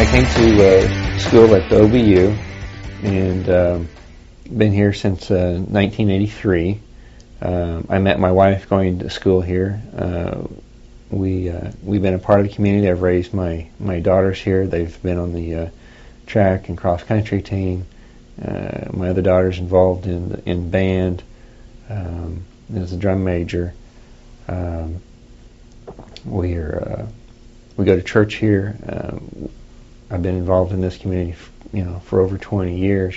I came to school at the OBU and been here since 1983. I met my wife going to school here. We've been a part of the community. I've raised my daughters here. They've been on the track and cross country team. My other daughter's involved in band as a drum major. We go to church here. I've been involved in this community, for over 20 years,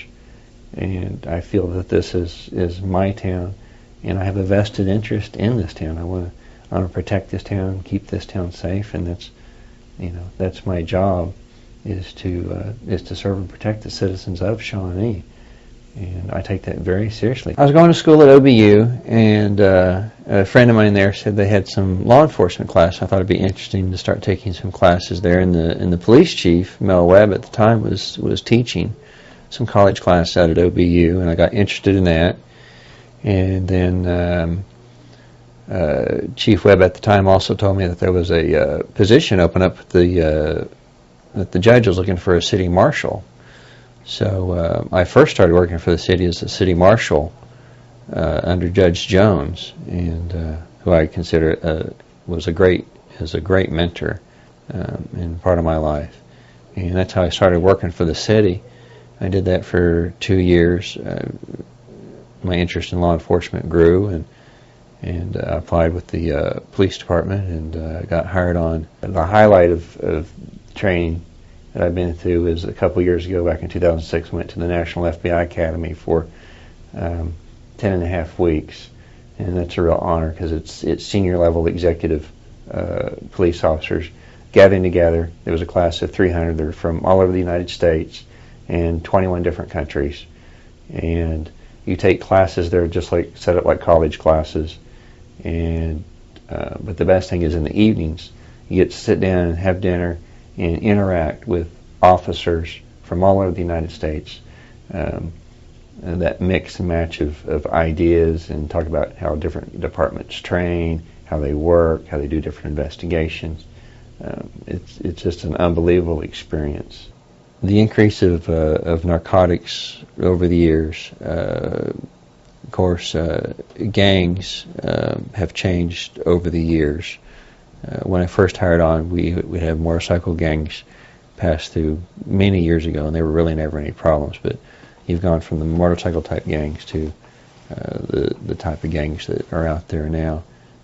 and I feel that this is my town, and I have a vested interest in this town. I want to protect this town, keep this town safe, and that's my job, is to serve and protect the citizens of Shawnee, and I take that very seriously. I was going to school at OBU, and a friend of mine there said they had some law enforcement class. I thought it'd be interesting to start taking some classes there. And the police chief, Mel Webb, at the time was teaching some college class out at OBU, and I got interested in that. And then Chief Webb at the time also told me that there was a position open up at that the judge was looking for a city marshal. So I first started working for the city as a city marshal under Judge Jones, and who I consider was a great mentor in part of my life. And that's how I started working for the city. I did that for 2 years. My interest in law enforcement grew, and I applied with the police department and got hired on. The highlight of training that I've been through is a couple years ago, back in 2006, I went to the National FBI Academy for 10.5 weeks, and that's a real honor because it's senior level executive police officers gathering together. There was a class of 300. They're from all over the United States and 21 different countries, and you take classes there just like set up like college classes, and but the best thing is in the evenings you get to sit down and have dinner and interact with officers from all over the United States. And that mix and match of ideas, and talk about how different departments train, how they work, how they do different investigations. It's just an unbelievable experience. The increase of narcotics over the years, of course, gangs have changed over the years. When I first hired on, we'd have motorcycle gangs pass through many years ago, and there were really never any problems. But you've gone from the motorcycle type gangs to the type of gangs that are out there now.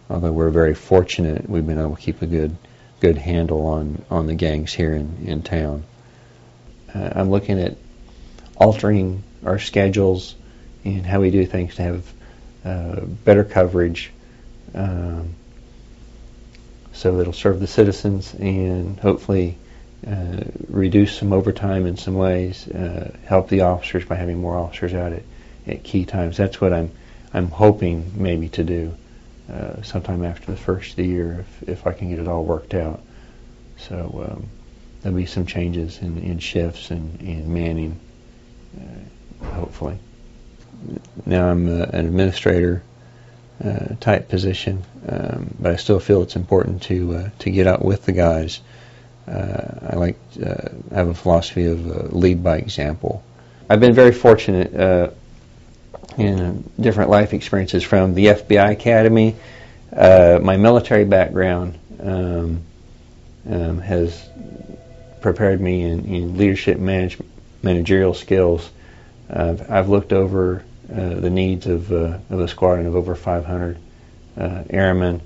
Although we're very fortunate, we've been able to keep a good handle on the gangs here in town. I'm looking at altering our schedules and how we do things to have better coverage, so it'll serve the citizens and hopefully reduce some overtime in some ways, help the officers by having more officers out at key times. That's what I'm hoping maybe to do sometime after the first of the year, if I can get it all worked out. So there'll be some changes in shifts and manning, hopefully. Now I'm an administrator type position, but I still feel it's important to get out with the guys. I have a philosophy of lead by example. I've been very fortunate in different life experiences from the FBI Academy. My military background has prepared me in leadership managerial skills. I've looked over the needs of a squadron of over 500 airmen.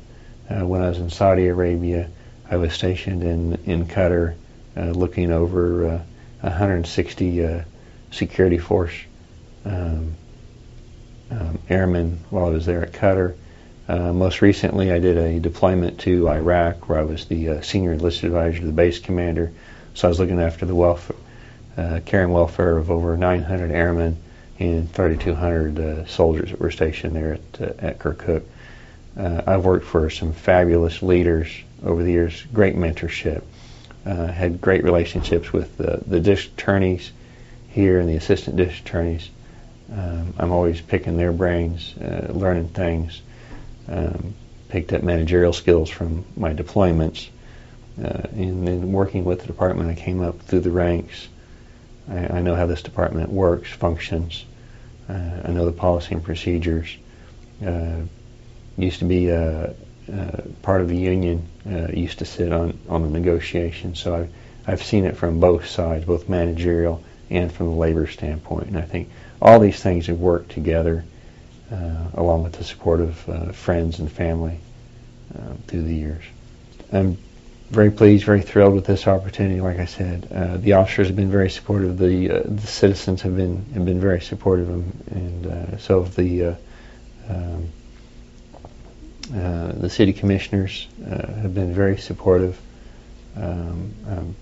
When I was in Saudi Arabia, I was stationed in Qatar, looking over 160 security force airmen while I was there at Qatar. Most recently, I did a deployment to Iraq, where I was the senior enlisted advisor to the base commander. So I was looking after the welfare, care and welfare of over 900 airmen and 3,200 soldiers that were stationed there at Kirkuk. I've worked for some fabulous leaders over the years, great mentorship, had great relationships with the district attorneys here and the assistant district attorneys. I'm always picking their brains, learning things, picked up managerial skills from my deployments, And then working with the department, I came up through the ranks. I know how this department works, functions. I know the policy and procedures. Used to be part of the union. Used to sit on the negotiations. So I've seen it from both sides, both managerial and from the labor standpoint. And I think all these things have worked together, along with the support of friends and family through the years. I'm very pleased, very thrilled with this opportunity. Like I said, the officers have been very supportive. The citizens have been very supportive, and so have the city commissioners have been very supportive. And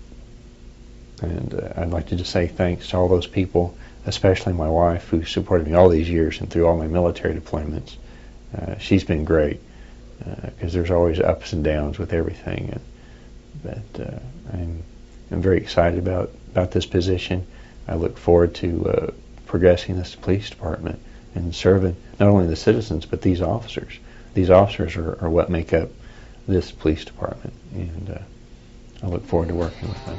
I'd like to just say thanks to all those people, especially my wife, who supported me all these years and through all my military deployments. She's been great, because there's always ups and downs with everything. But I'm very excited about this position. I look forward to progressing this police department and serving not only the citizens but these officers. These officers are what make up this police department, and I look forward to working with them.